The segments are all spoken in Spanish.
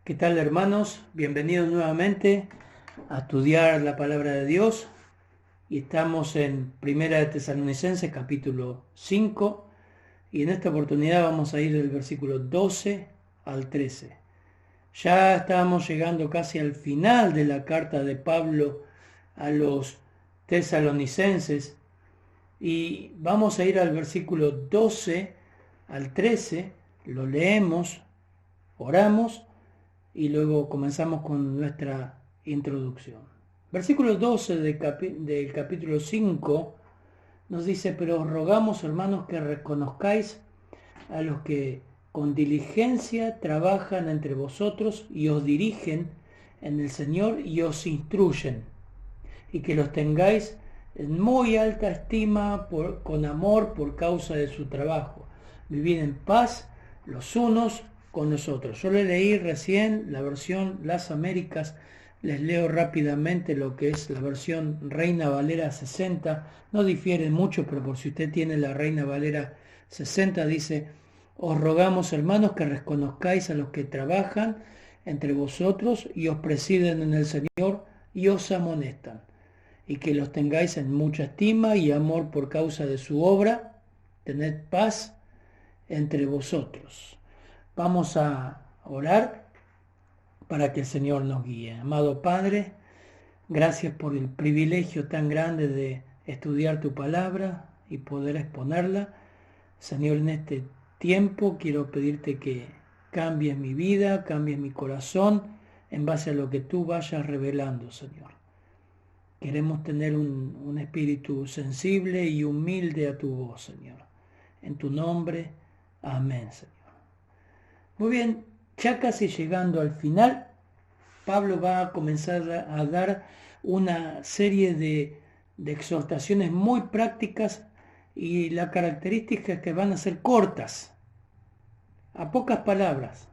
¿Qué tal, hermanos? Bienvenidos nuevamente a estudiar la palabra de Dios. Y estamos en Primera de Tesalonicenses, capítulo 5. Y en esta oportunidad vamos a ir del versículo 12 al 13. Ya estábamos llegando casi al final de la carta de Pablo a los tesalonicenses. Y vamos a ir al versículo 12 al 13. Lo leemos, oramos y luego comenzamos con nuestra introducción. Versículo 12 del capítulo 5 nos dice: pero os rogamos, hermanos, que reconozcáis a los que con diligencia trabajan entre vosotros y os dirigen en el Señor y os instruyen, y que los tengáis en muy alta estima con amor por causa de su trabajo. Vivid en paz los unos con los otros. Yo le leí recién la versión Las Américas. Les leo rápidamente lo que es la versión Reina Valera 60. No difiere mucho, pero por si usted tiene la Reina Valera 60, dice: os rogamos, hermanos, que reconozcáis a los que trabajan entre vosotros y os presiden en el Señor y os amonestan, y que los tengáis en mucha estima y amor por causa de su obra. Tened paz entre vosotros. Vamos a orar para que el Señor nos guíe. Amado Padre, gracias por el privilegio tan grande de estudiar tu palabra y poder exponerla. Señor, en este tiempo quiero pedirte que cambies mi vida, cambies mi corazón en base a lo que tú vayas revelando, Señor. Queremos tener un espíritu sensible y humilde a tu voz, Señor. En tu nombre, amén, Señor. Muy bien, ya casi llegando al final, Pablo va a comenzar a dar una serie de exhortaciones muy prácticas, y la característica es que van a ser cortas, a pocas palabras.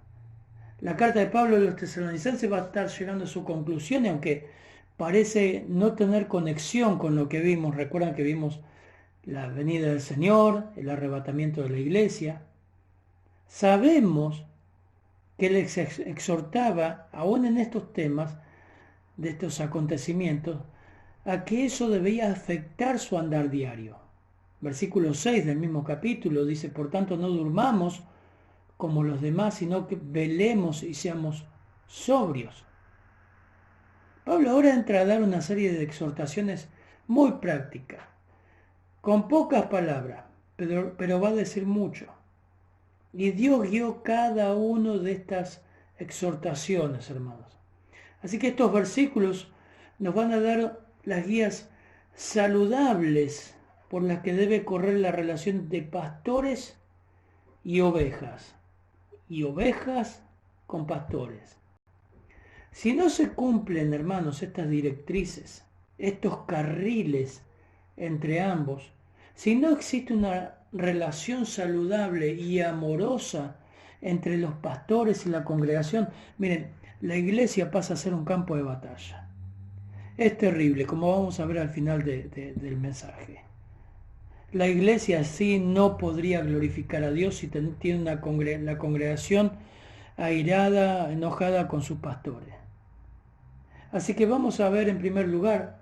La carta de Pablo a los tesalonicenses va a estar llegando a su conclusión, y aunque parece no tener conexión con lo que vimos, recuerdan que vimos la venida del Señor, el arrebatamiento de la iglesia, sabemos que les exhortaba, aún en estos temas, de estos acontecimientos, a que eso debía afectar su andar diario. Versículo 6 del mismo capítulo dice: por tanto, no durmamos como los demás, sino que velemos y seamos sobrios. Pablo ahora entra a dar una serie de exhortaciones muy prácticas, con pocas palabras, pero va a decir mucho. Y Dios guió cada uno de estas exhortaciones, hermanos. Así que estos versículos nos van a dar las guías saludables por las que debe correr la relación de pastores y ovejas con pastores. Si no se cumplen, hermanos, estas directrices, estos carriles entre ambos, si no existe una relación saludable y amorosa entre los pastores y la congregación, miren, la iglesia pasa a ser un campo de batalla. Es terrible, como vamos a ver al final del mensaje. La iglesia así no podría glorificar a Dios si tiene la congregación airada, enojada con sus pastores. Así que vamos a ver en primer lugar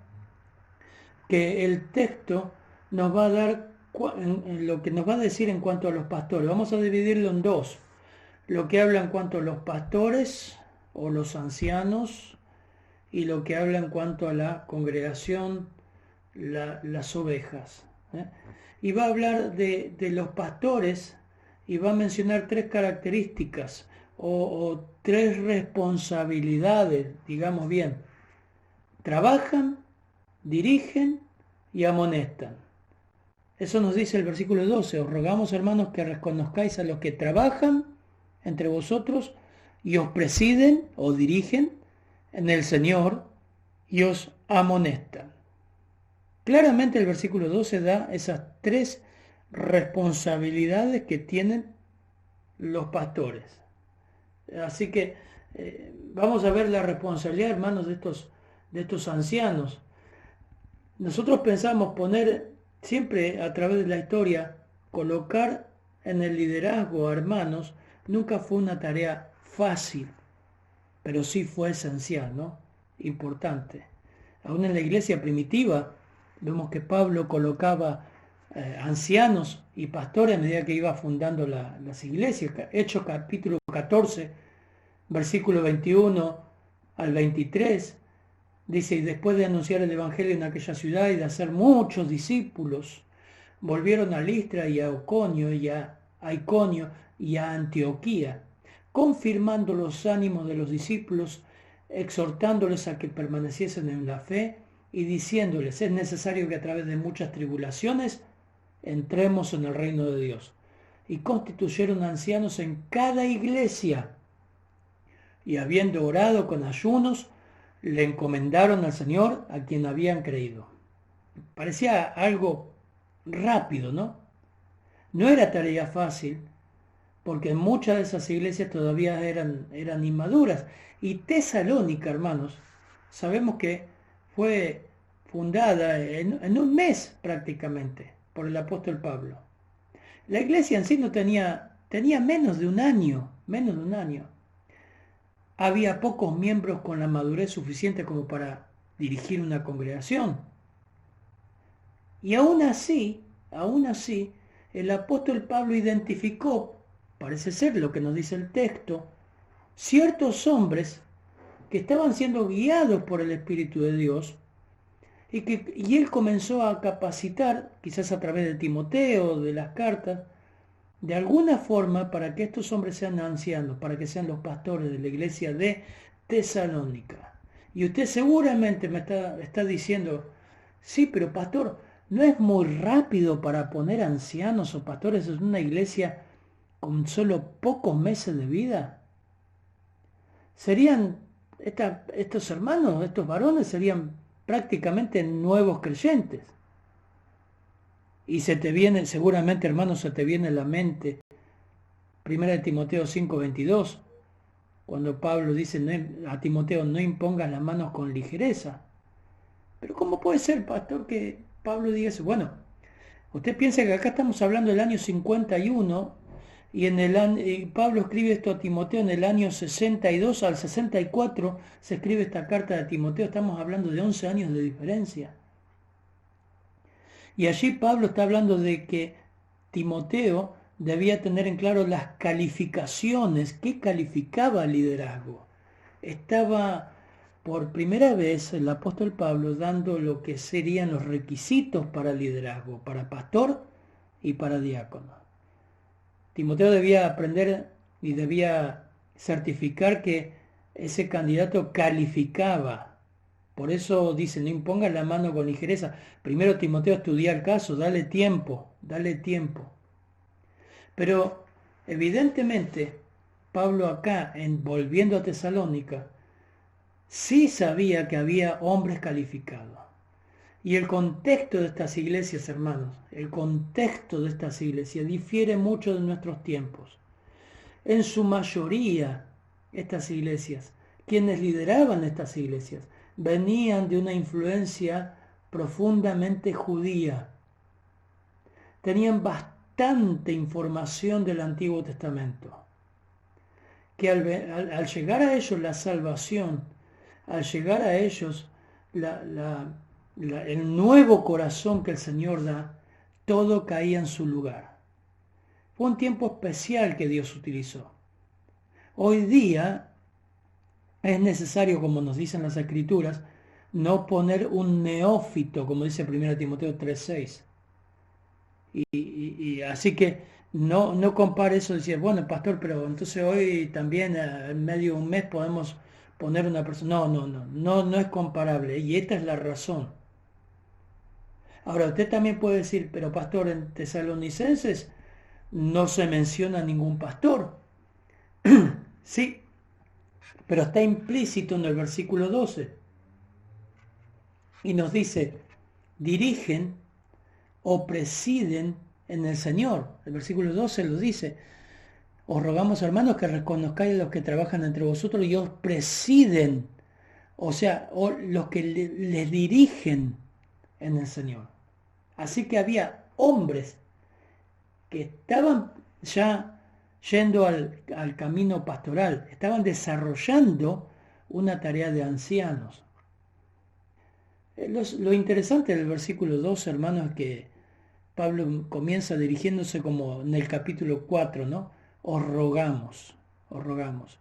que el texto nos va a dar lo que nos va a decir en cuanto a los pastores. Vamos a dividirlo en dos: lo que habla en cuanto a los pastores o los ancianos, y lo que habla en cuanto a la congregación, las ovejas. Y va a hablar de los pastores, y va a mencionar tres características o tres responsabilidades, digamos bien: trabajan, dirigen y amonestan. Eso nos dice el versículo 12: os rogamos, hermanos, que reconozcáis a los que trabajan entre vosotros y os presiden o dirigen en el Señor y os amonestan. Claramente el versículo 12 da esas tres responsabilidades que tienen los pastores. Así que vamos a ver la responsabilidad, hermanos, de estos ancianos. Nosotros pensamos poner siempre, a través de la historia, colocar en el liderazgo a hermanos nunca fue una tarea fácil. pero sí fue esencial, ¿no? Importante. Aún en la iglesia primitiva vemos que Pablo colocaba ancianos y pastores a medida que iba fundando las iglesias. Hechos capítulo 14, versículo 21 al 23, dice: y después de anunciar el evangelio en aquella ciudad y de hacer muchos discípulos, volvieron a Listra y a Iconio y a Antioquía, confirmando los ánimos de los discípulos, exhortándoles a que permaneciesen en la fe y diciéndoles: es necesario que a través de muchas tribulaciones entremos en el reino de Dios. Y constituyeron ancianos en cada iglesia, y habiendo orado con ayunos, le encomendaron al Señor a quien habían creído. Parecía algo rápido, ¿no? No era tarea fácil, porque muchas de esas iglesias todavía eran inmaduras. Y Tesalónica, hermanos, sabemos que fue fundada en un mes prácticamente por el apóstol Pablo. La iglesia en sí no tenía menos de un año. Había pocos miembros con la madurez suficiente como para dirigir una congregación. Y aún así, el apóstol Pablo identificó, parece ser lo que nos dice el texto, ciertos hombres que estaban siendo guiados por el Espíritu de Dios y él comenzó a capacitar, quizás a través de Timoteo, de las cartas, de alguna forma para que estos hombres sean ancianos, para que sean los pastores de la iglesia de Tesalónica. Y usted seguramente me está diciendo: sí, pero pastor, ¿no es muy rápido para poner ancianos o pastores en una iglesia con solo pocos meses de vida? Estos hermanos, estos varones serían prácticamente nuevos creyentes. Y seguramente, hermanos, se te viene a la mente 1 Timoteo 5:22, cuando Pablo dice a Timoteo: no impongas las manos con ligereza. Pero ¿cómo puede ser, pastor, que Pablo diga eso? Bueno, usted piensa que acá estamos hablando del año 51 y Pablo escribe esto a Timoteo en el año 62 al 64, se escribe esta carta de Timoteo. Estamos hablando de 11 años de diferencia. Y allí Pablo está hablando de que Timoteo debía tener en claro las calificaciones que calificaba el liderazgo. Estaba por primera vez el apóstol Pablo dando lo que serían los requisitos para el liderazgo, para pastor y para diácono. Timoteo debía aprender y debía certificar que ese candidato calificaba. Por eso dice: no impongas la mano con ligereza. Primero, Timoteo, estudia el caso, dale tiempo. Pero evidentemente Pablo acá, volviendo a Tesalónica, sí sabía que había hombres calificados. Y el contexto de estas iglesias, hermanos, difiere mucho de nuestros tiempos. En su mayoría, estas iglesias, quienes lideraban estas iglesias, venían de una influencia profundamente judía. Tenían bastante información del Antiguo Testamento. Que al llegar a ellos la salvación, al llegar a ellos el nuevo corazón que el Señor da, todo caía en su lugar. Fue un tiempo especial que Dios utilizó. Hoy día es necesario, como nos dicen las Escrituras, no poner un neófito, como dice 1 Timoteo 3:6. Y así que no compare eso, decir: bueno, pastor, pero entonces hoy también en medio de un mes podemos poner una persona. No es comparable, y esta es la razón. Ahora, usted también puede decir: pero pastor, en Tesalonicenses no se menciona ningún pastor. Sí, pero está implícito en el versículo 12. Y nos dice: dirigen o presiden en el Señor. El versículo 12 lo dice: os rogamos, hermanos, que reconozcáis a los que trabajan entre vosotros y os presiden, o sea, los que les dirigen en el Señor. Así que había hombres que estaban ya yendo al camino pastoral, estaban desarrollando una tarea de ancianos. Lo interesante del versículo 2, hermanos, es que Pablo comienza dirigiéndose como en el capítulo 4, ¿no? Os rogamos, os rogamos.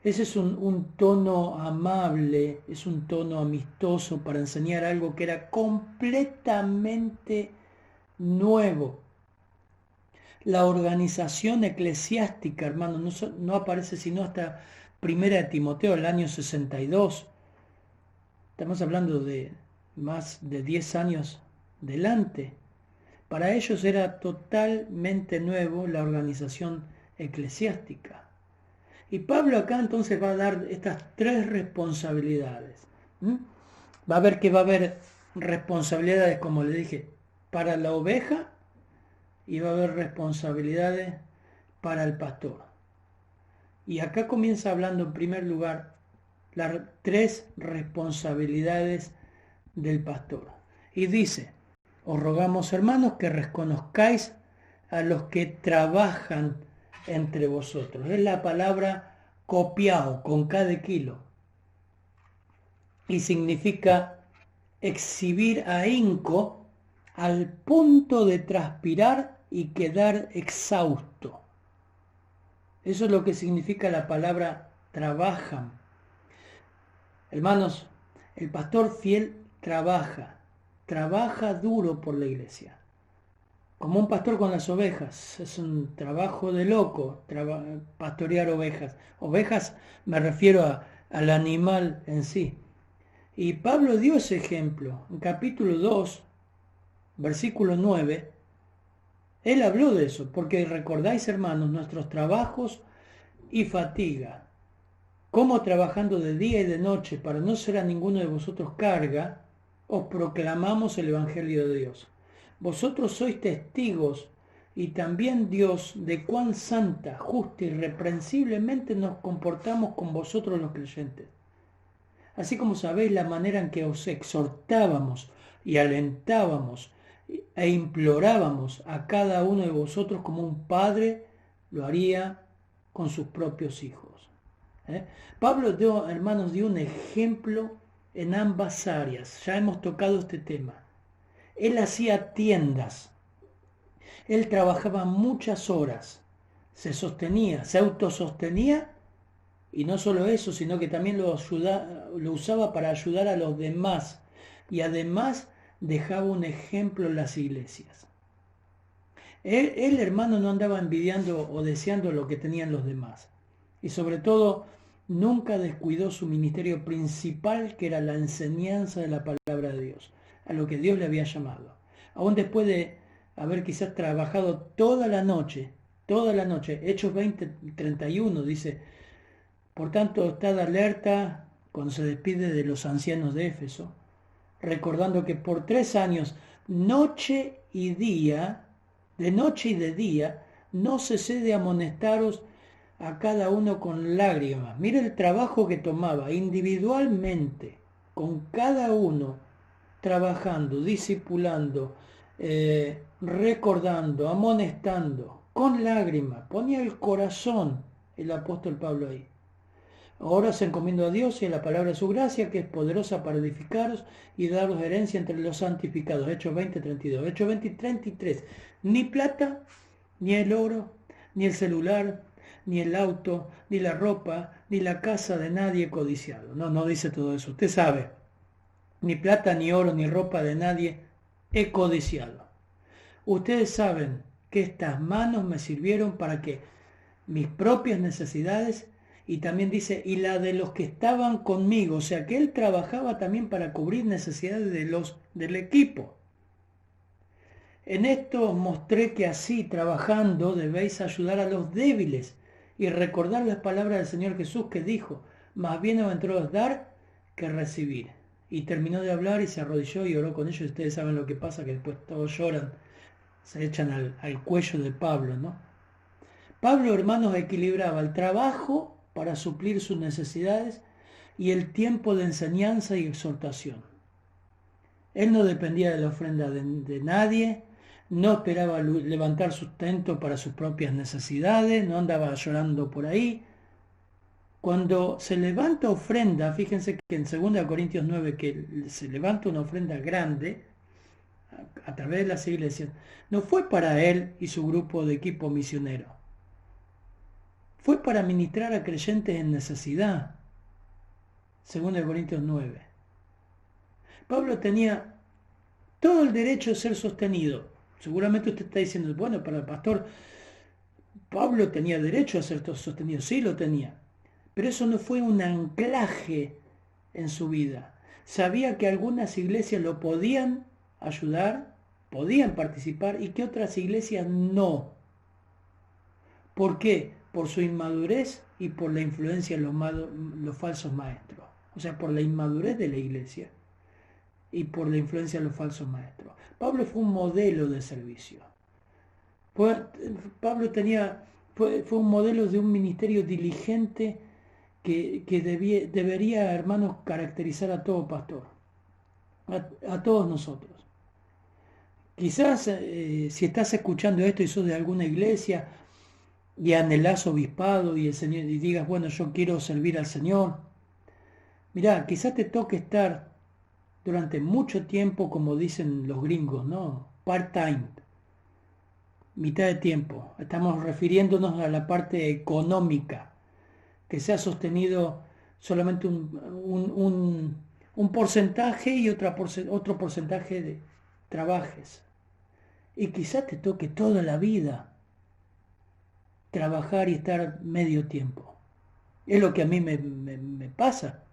Ese es un tono amable, es un tono amistoso para enseñar algo que era completamente nuevo. La organización eclesiástica, hermano, no aparece sino hasta 1 de Timoteo, el año 62. Estamos hablando de más de 10 años delante. Para ellos era totalmente nuevo la organización eclesiástica. Y Pablo acá entonces va a dar estas tres responsabilidades. Va a ver que va a haber responsabilidades, como le dije, para la oveja y va a haber responsabilidades para el pastor. Y acá comienza hablando en primer lugar las tres responsabilidades del pastor. Y dice, os rogamos, hermanos, que reconozcáis a los que trabajan entre vosotros. Es la palabra copiado, con cada kilo. Y significa exhibir ahínco al punto de transpirar y quedar exhausto. Eso es lo que significa la palabra trabajan. Hermanos, el pastor fiel trabaja duro por la iglesia. Como un pastor con las ovejas, es un trabajo de loco pastorear ovejas. Ovejas me refiero al animal en sí. Y Pablo dio ese ejemplo. En capítulo 2, versículo 9, él habló de eso, porque recordáis, hermanos, nuestros trabajos y fatiga, cómo trabajando de día y de noche para no ser a ninguno de vosotros carga, os proclamamos el Evangelio de Dios. Vosotros sois testigos y también Dios de cuán santa, justa y irreprensiblemente nos comportamos con vosotros los creyentes. Así como sabéis la manera en que os exhortábamos y alentábamos e implorábamos a cada uno de vosotros como un padre lo haría con sus propios hijos. Pablo, hermanos, dio un ejemplo en ambas áreas. Ya hemos tocado este tema. Él hacía tiendas. Él trabajaba muchas horas. Se sostenía, se autosostenía. Y no solo eso, sino que también lo usaba para ayudar a los demás. Y además dejaba un ejemplo en las iglesias. Él, hermano, no andaba envidiando o deseando lo que tenían los demás. Y sobre todo, nunca descuidó su ministerio principal, que era la enseñanza de la palabra de Dios, a lo que Dios le había llamado. Aún después de haber quizás trabajado toda la noche, Hechos 20:31 dice, por tanto, estad alerta cuando se despide de los ancianos de Éfeso, recordando que por 3 años, noche y día, de noche y de día, no cesé de amonestaros a cada uno con lágrimas. Mira el trabajo que tomaba individualmente, con cada uno, trabajando, discipulando, recordando, amonestando, con lágrimas. Ponía el corazón el apóstol Pablo ahí. Ahora se encomiendo a Dios y a la palabra de su gracia, que es poderosa para edificaros y daros herencia entre los santificados. Hechos 20:32. Hechos 20:33. Ni plata, ni el oro, ni el celular, ni el auto, ni la ropa, ni la casa de nadie codiciado. No dice todo eso. Usted sabe. Ni plata, ni oro, ni ropa de nadie he codiciado. Ustedes saben que estas manos me sirvieron para que mis propias necesidades, y también dice, y la de los que estaban conmigo, o sea que él trabajaba también para cubrir necesidades del equipo. En esto os mostré que así, trabajando, debéis ayudar a los débiles y recordar las palabras del Señor Jesús, que dijo, más bienaventurados dar que recibir. Y terminó de hablar y se arrodilló y oró con ellos. Ustedes saben lo que pasa, que después todos lloran, se echan al cuello de Pablo, ¿no? Pablo, hermanos, equilibraba el trabajo para suplir sus necesidades y el tiempo de enseñanza y exhortación. Él no dependía de la ofrenda de nadie, no esperaba levantar sustento para sus propias necesidades, no andaba llorando por ahí. Cuando se levanta ofrenda, fíjense que en 2 Corintios 9, que se levanta una ofrenda grande a través de las iglesias, no fue para él y su grupo de equipo misionero. Fue para ministrar a creyentes en necesidad. 2 Corintios 9. Pablo tenía todo el derecho de ser sostenido. Seguramente usted está diciendo, bueno, para el pastor, Pablo tenía derecho a ser sostenido. Sí, lo tenía. Pero eso no fue un anclaje en su vida. Sabía que algunas iglesias lo podían ayudar, podían participar y que otras iglesias no. ¿Por qué? Por su inmadurez y por la influencia de los falsos maestros. O sea, por la inmadurez de la iglesia y por la influencia de los falsos maestros. Pablo fue un modelo de servicio. Pablo fue un modelo de un ministerio diligente que debería, hermanos, caracterizar a todo pastor, a todos nosotros. Quizás si estás escuchando esto y sos de alguna iglesia y anhelás obispado y el Señor y digas, bueno, yo quiero servir al Señor. Mirá, quizás te toque estar durante mucho tiempo, como dicen los gringos, ¿no? Part-time, mitad de tiempo. Estamos refiriéndonos a la parte económica, que se ha sostenido solamente un porcentaje y otro porcentaje de trabajes. Y quizás te toque toda la vida trabajar y estar medio tiempo. Es lo que a mí me pasa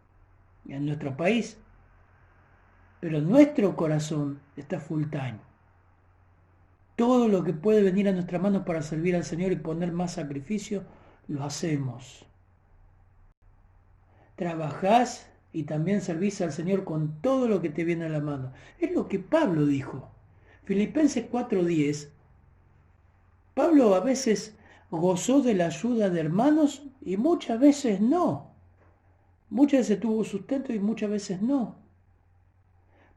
en nuestro país. Pero nuestro corazón está full time. Todo lo que puede venir a nuestra mano para servir al Señor y poner más sacrificio, lo hacemos. Trabajás y también servís al Señor con todo lo que te viene a la mano. Es lo que Pablo dijo. Filipenses 4:10. Pablo a veces gozó de la ayuda de hermanos y muchas veces no. Muchas veces tuvo sustento y muchas veces no.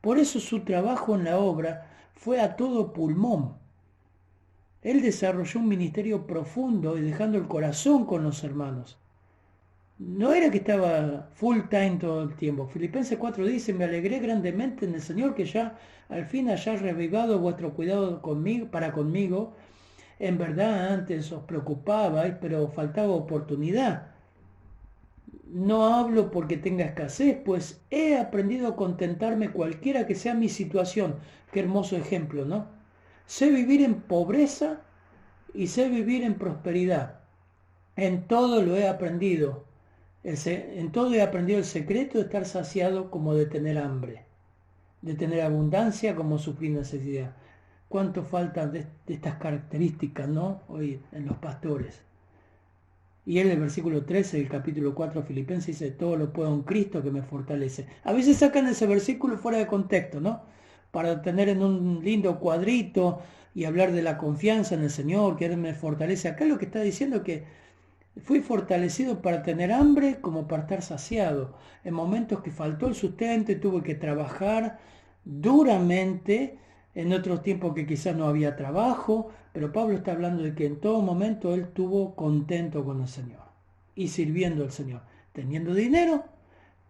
Por eso su trabajo en la obra fue a todo pulmón. Él desarrolló un ministerio profundo y dejando el corazón con los hermanos. No era que estaba full time todo el tiempo. Filipenses 4 dice, me alegré grandemente en el Señor que ya al fin haya revivado vuestro cuidado para conmigo. En verdad antes os preocupabais, pero faltaba oportunidad. No hablo porque tenga escasez, pues he aprendido a contentarme cualquiera que sea mi situación. Qué hermoso ejemplo, ¿no? Sé vivir en pobreza y sé vivir en prosperidad. En todo lo he aprendido. En todo he aprendido el secreto de estar saciado como de tener hambre, de tener abundancia como sufrir necesidad. ¿Cuánto falta de estas características, ¿no? Hoy en los pastores. Y en el versículo 13 del capítulo 4 de Filipenses dice, todo lo puedo en Cristo que me fortalece. A veces sacan ese versículo fuera de contexto, ¿no? Para tener en un lindo cuadrito y hablar de la confianza en el Señor, que Él me fortalece. Acá lo que está diciendo es que fui fortalecido para tener hambre como para estar saciado. En momentos que faltó el sustento y tuve que trabajar duramente, en otros tiempos que quizás no había trabajo, pero Pablo está hablando de que en todo momento él estuvo contento con el Señor y sirviendo al Señor, teniendo dinero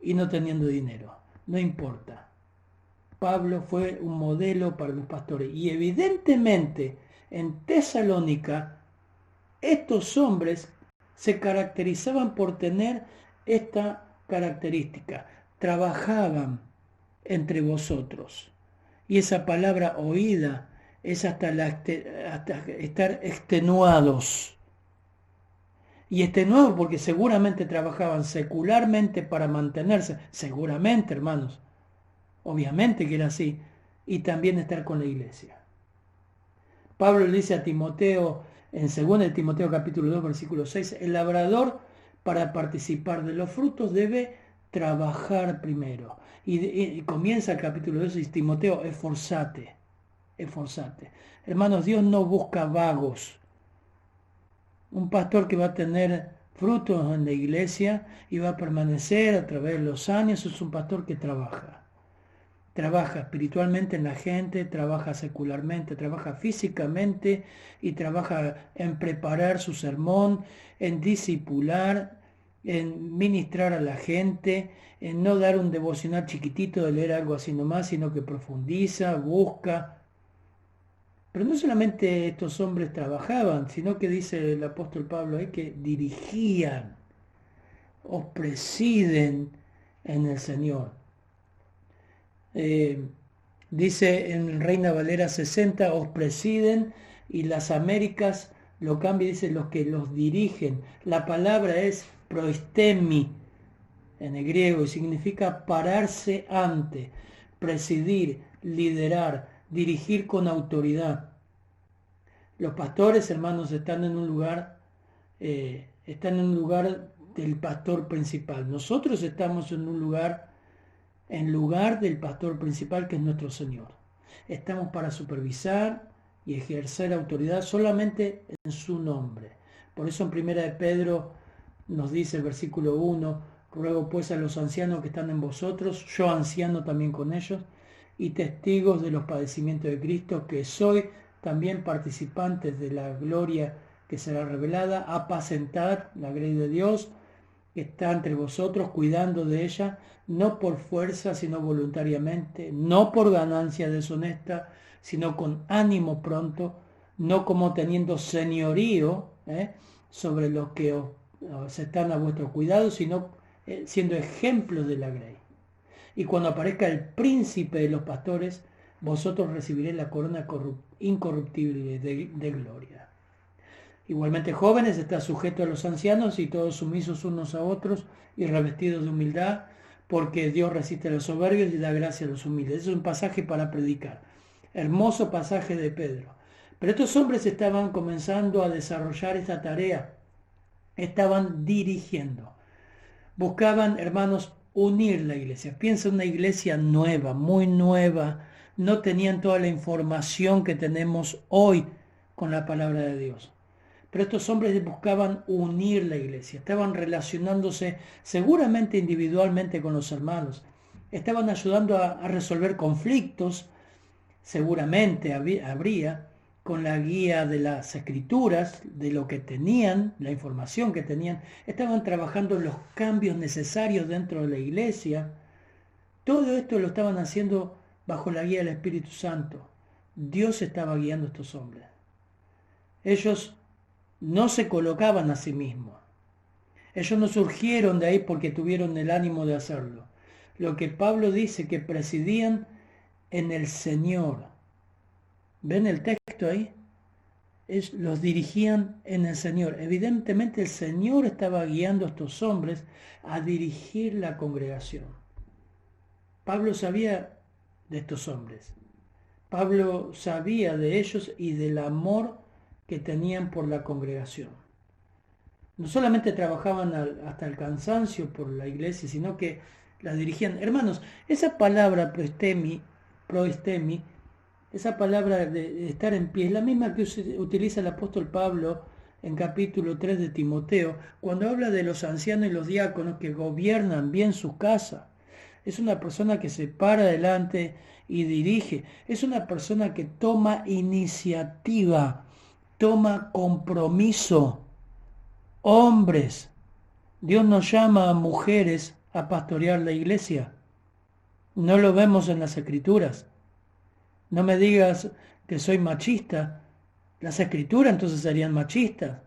y no teniendo dinero, no importa. Pablo fue un modelo para los pastores y evidentemente en Tesalónica estos hombres se caracterizaban por tener esta característica, trabajaban entre vosotros. Y esa palabra oída es hasta estar extenuados. Y extenuados porque seguramente trabajaban secularmente para mantenerse, seguramente, hermanos, obviamente que era así, y también estar con la iglesia. Pablo le dice a Timoteo, en 2 Timoteo capítulo 2, versículo 6, el labrador para participar de los frutos debe trabajar primero. Y comienza el capítulo 2 y dice, Timoteo, esforzate. Hermanos, Dios no busca vagos. Un pastor que va a tener frutos en la iglesia y va a permanecer a través de los años es un pastor que trabaja. Trabaja espiritualmente en la gente, trabaja secularmente, trabaja físicamente y trabaja en preparar su sermón, en discipular en ministrar a la gente, en no dar un devocional chiquitito de leer algo así nomás, sino que profundiza, busca. Pero no solamente estos hombres trabajaban, sino que dice el apóstol Pablo ahí que dirigían, os presiden en el Señor. Dice en Reina Valera 60, os presiden, y las Américas lo cambia y dice los que los dirigen. La palabra es proistemi en el griego y significa pararse ante, presidir, liderar, dirigir con autoridad. Los pastores, hermanos, están en un lugar del pastor principal. Nosotros estamos en lugar del pastor principal, que es nuestro Señor. Estamos para supervisar y ejercer autoridad solamente en su nombre. Por eso en 1 de Pedro nos dice el versículo 1, ruego pues a los ancianos que están en vosotros, yo anciano también con ellos, y testigos de los padecimientos de Cristo, que soy también participantes de la gloria que será revelada, apacentar la grey de Dios que está entre vosotros, cuidando de ella, no por fuerza, sino voluntariamente, no por ganancia deshonesta, sino con ánimo pronto, no como teniendo señorío sobre los que os están a vuestro cuidado, sino siendo ejemplos de la grey. Y cuando aparezca el príncipe de los pastores, vosotros recibiréis la corona incorruptible de gloria. Igualmente, jóvenes, está sujeto a los ancianos y todos sumisos unos a otros y revestidos de humildad, porque Dios resiste a los soberbios y da gracia a los humildes. Es un pasaje para predicar. Hermoso pasaje de Pedro. Pero estos hombres estaban comenzando a desarrollar esta tarea. Estaban dirigiendo. Buscaban, hermanos, unir la iglesia. Piensa en una iglesia nueva, muy nueva. No tenían toda la información que tenemos hoy con la palabra de Dios. Pero estos hombres buscaban unir la iglesia, estaban relacionándose seguramente individualmente con los hermanos, estaban ayudando a resolver conflictos, seguramente habría, con la guía de las escrituras, de lo que tenían, la información que tenían, estaban trabajando en los cambios necesarios dentro de la iglesia. Todo esto lo estaban haciendo bajo la guía del Espíritu Santo. Dios estaba guiando a estos hombres. Ellos no se colocaban a sí mismos. Ellos no surgieron de ahí porque tuvieron el ánimo de hacerlo. Lo que Pablo dice, que presidían en el Señor. ¿Ven el texto ahí? Los dirigían en el Señor. Evidentemente el Señor estaba guiando a estos hombres a dirigir la congregación. Pablo sabía de estos hombres. Pablo sabía de ellos y del amor que tenían por la congregación. No solamente trabajaban hasta el cansancio por la iglesia, sino que la dirigían. Hermanos, esa palabra proistemi, esa palabra de estar en pie, es la misma que utiliza el apóstol Pablo en capítulo 3 de Timoteo, cuando habla de los ancianos y los diáconos que gobiernan bien su casa. Es una persona que se para adelante y dirige. Es una persona que toma iniciativa, toma compromiso. Hombres, Dios nos llama a mujeres a pastorear la iglesia. No lo vemos en las escrituras. No me digas que soy machista. Las escrituras entonces serían machistas.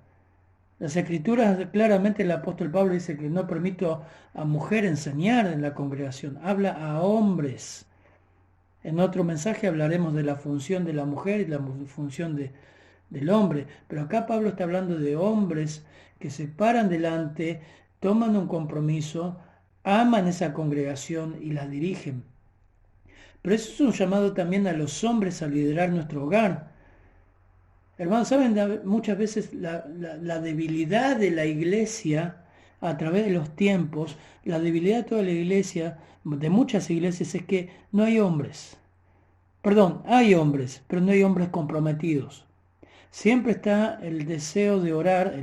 Las escrituras, claramente el apóstol Pablo dice que no permito a mujer enseñar en la congregación. Habla a hombres. En otro mensaje hablaremos de la función de la mujer y la función del hombre. Pero acá Pablo está hablando de hombres que se paran delante, toman un compromiso, aman esa congregación y la dirigen. Pero eso es un llamado también a los hombres a liderar nuestro hogar. Hermanos, ¿saben? Muchas veces la debilidad de la iglesia a través de los tiempos, la debilidad de toda la iglesia, de muchas iglesias, es que no hay hombres. Perdón, hay hombres, pero no hay hombres comprometidos. Siempre está el deseo de orar,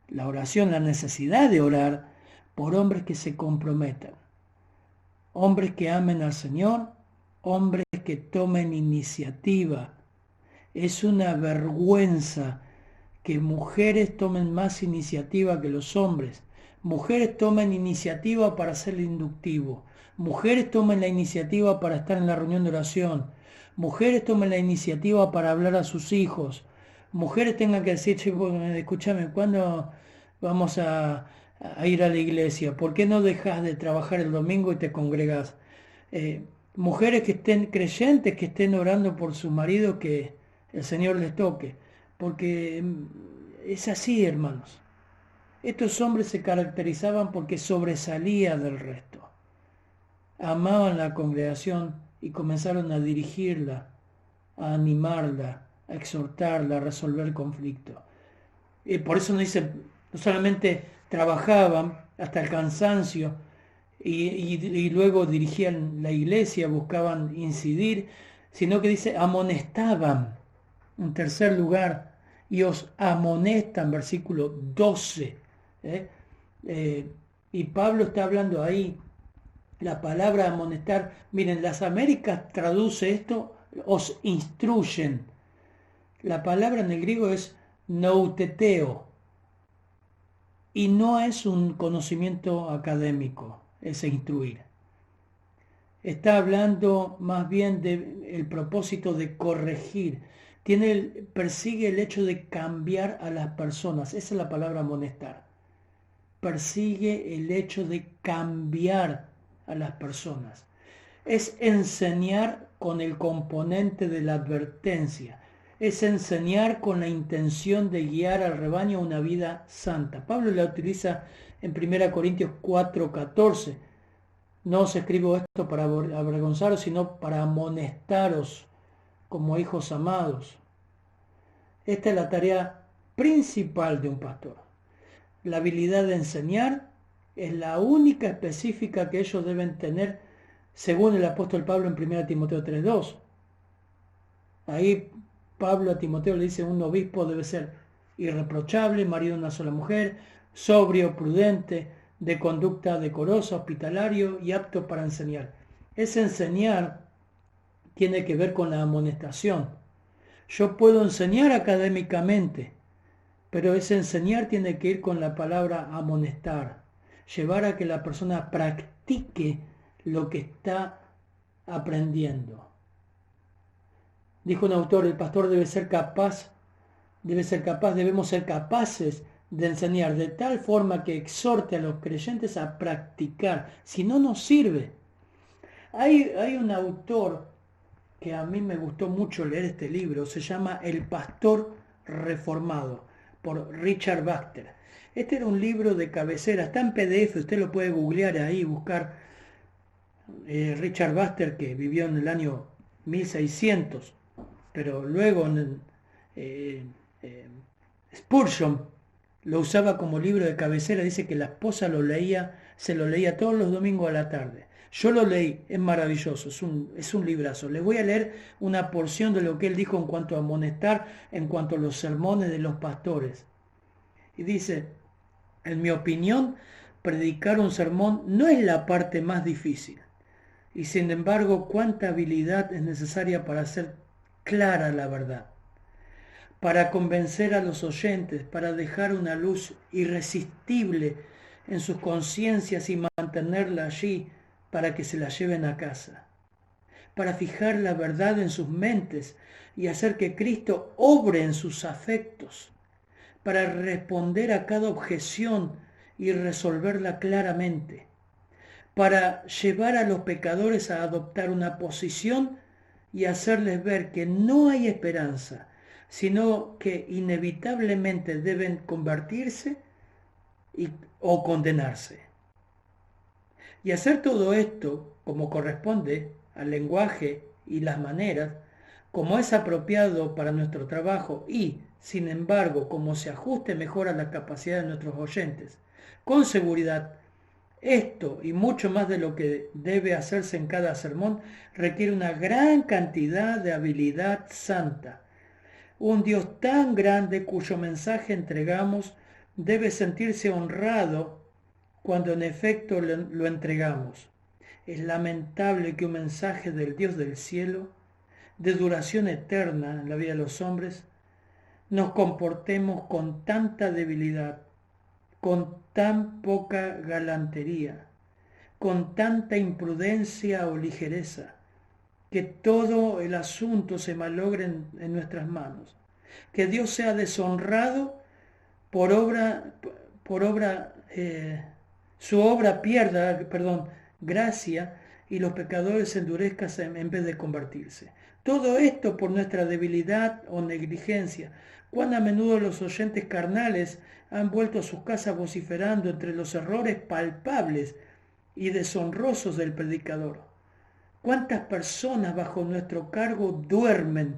la oración, la necesidad de orar por hombres que se comprometan. Hombres que amen al Señor, hombres que tomen iniciativa. Es una vergüenza que mujeres tomen más iniciativa que los hombres. Mujeres tomen iniciativa para ser inductivo. Mujeres tomen la iniciativa para estar en la reunión de oración. Mujeres tomen la iniciativa para hablar a sus hijos. Mujeres tengan que decir, "Che, escúchame, ¿cuándo vamos a ir a la iglesia? ¿Por qué no dejas de trabajar el domingo y te congregas?" Mujeres que estén creyentes, que estén orando por su marido, que el Señor les toque. Porque es así, hermanos. Estos hombres se caracterizaban porque sobresalía del resto. Amaban la congregación y comenzaron a dirigirla, a animarla, a exhortarla, a resolver conflictos. Por eso no dice, no solamente trabajaban hasta el cansancio y luego dirigían la iglesia, buscaban incidir, sino que dice, amonestaban. En tercer lugar, y os amonestan, versículo 12. Y Pablo está hablando ahí, la palabra amonestar, miren, las Américas traduce esto, os instruyen. La palabra en el griego es nouteteo, y no es un conocimiento académico, es instruir. Está hablando más bien del propósito de corregir. Persigue el hecho de cambiar a las personas. Esa es la palabra amonestar. Persigue el hecho de cambiar a las personas. Es enseñar con el componente de la advertencia. Es enseñar con la intención de guiar al rebaño a una vida santa. Pablo la utiliza en 1 Corintios 4:14. No os escribo esto para avergonzaros, sino para amonestaros como hijos amados. Esta es la tarea principal de un pastor. La habilidad de enseñar es la única específica que ellos deben tener, según el apóstol Pablo en 1 Timoteo 3:2. Ahí Pablo a Timoteo le dice: un obispo debe ser irreprochable, marido de una sola mujer, sobrio, prudente, de conducta decorosa, hospitalario y apto para enseñar. Ese enseñar tiene que ver con la amonestación. Yo puedo enseñar académicamente, pero ese enseñar tiene que ir con la palabra amonestar, llevar a que la persona practique lo que está aprendiendo. Dijo un autor, el pastor debemos ser capaces de enseñar de tal forma que exhorte a los creyentes a practicar, si no nos sirve. Hay un autor que a mí me gustó mucho leer este libro, se llama El Pastor Reformado, por Richard Baxter. Este era un libro de cabecera, está en PDF, usted lo puede googlear ahí, buscar Richard Baxter, que vivió en el año 1600, pero luego Spurgeon lo usaba como libro de cabecera. Dice que la esposa se lo leía todos los domingos a la tarde. Yo lo leí, es maravilloso, es un librazo. Les voy a leer una porción de lo que él dijo en cuanto a amonestar, en cuanto a los sermones de los pastores. Y dice: en mi opinión, predicar un sermón no es la parte más difícil. Y sin embargo, cuánta habilidad es necesaria para hacer clara la verdad, para convencer a los oyentes, para dejar una luz irresistible en sus conciencias y mantenerla allí para que se la lleven a casa, para fijar la verdad en sus mentes y hacer que Cristo obre en sus afectos, para responder a cada objeción y resolverla claramente, para llevar a los pecadores a adoptar una posición y hacerles ver que no hay esperanza, sino que inevitablemente deben convertirse o condenarse. Y hacer todo esto como corresponde al lenguaje y las maneras, como es apropiado para nuestro trabajo y, sin embargo, como se ajuste mejor a la capacidad de nuestros oyentes. Con seguridad, esto y mucho más de lo que debe hacerse en cada sermón requiere una gran cantidad de habilidad santa. Un Dios tan grande cuyo mensaje entregamos debe sentirse honrado cuando en efecto lo entregamos. Es lamentable que un mensaje del Dios del cielo, de duración eterna en la vida de los hombres, nos comportemos con tanta debilidad, con tan poca galantería, con tanta imprudencia o ligereza, que todo el asunto se malogre en nuestras manos. Que Dios sea deshonrado por obra, su obra pierda, gracia, y los pecadores se endurezcan en vez de convertirse. Todo esto por nuestra debilidad o negligencia. Cuán a menudo los oyentes carnales han vuelto a sus casas vociferando entre los errores palpables y deshonrosos del predicador. Cuántas personas bajo nuestro cargo duermen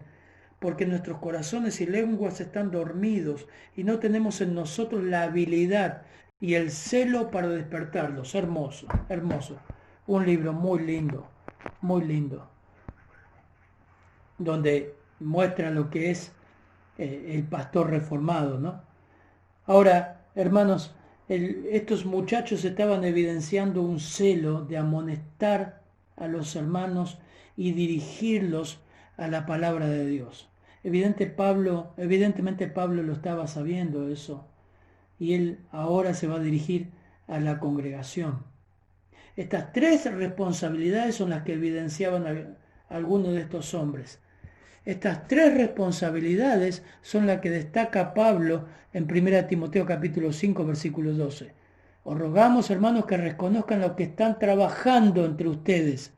porque nuestros corazones y lenguas están dormidos y no tenemos en nosotros la habilidad y el celo para despertarlos. Hermoso, hermoso. Un libro muy lindo, donde muestra lo que es el pastor reformado, ¿no? Ahora, hermanos, estos muchachos estaban evidenciando un celo de amonestar a los hermanos y dirigirlos a la palabra de Dios. Evidentemente Pablo lo estaba sabiendo eso, y él ahora se va a dirigir a la congregación. Estas tres responsabilidades son las que evidenciaban a algunos de estos hombres. Estas tres responsabilidades son las que destaca Pablo en 1 Timoteo capítulo 5, versículo 12. Os rogamos, hermanos, que reconozcan los que están trabajando entre ustedes,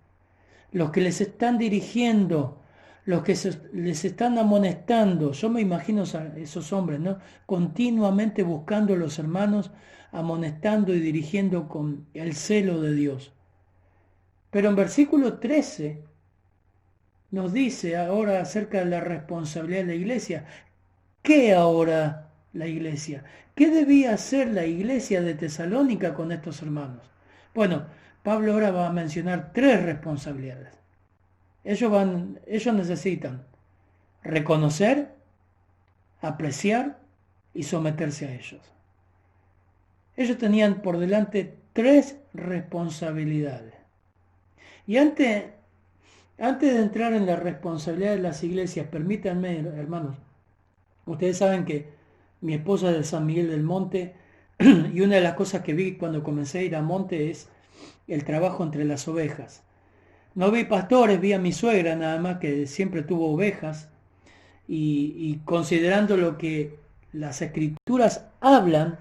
los que les están dirigiendo, los que les están amonestando. Yo me imagino a esos hombres, ¿no? Continuamente buscando a los hermanos, amonestando y dirigiendo con el celo de Dios. Pero en versículo 13 nos dice ahora acerca de la responsabilidad de la iglesia. ¿Qué ahora la iglesia? ¿Qué debía hacer la iglesia de Tesalónica con estos hermanos? Bueno, Pablo ahora va a mencionar tres responsabilidades. Ellos necesitan reconocer, apreciar y someterse a ellos. Ellos tenían por delante tres responsabilidades. Y antes de entrar en la responsabilidad de las iglesias, permítanme, hermanos, ustedes saben que mi esposa es de San Miguel del Monte y una de las cosas que vi cuando comencé a ir a Monte es el trabajo entre las ovejas. No vi pastores, vi a mi suegra nada más, que siempre tuvo ovejas, y considerando lo que las escrituras hablan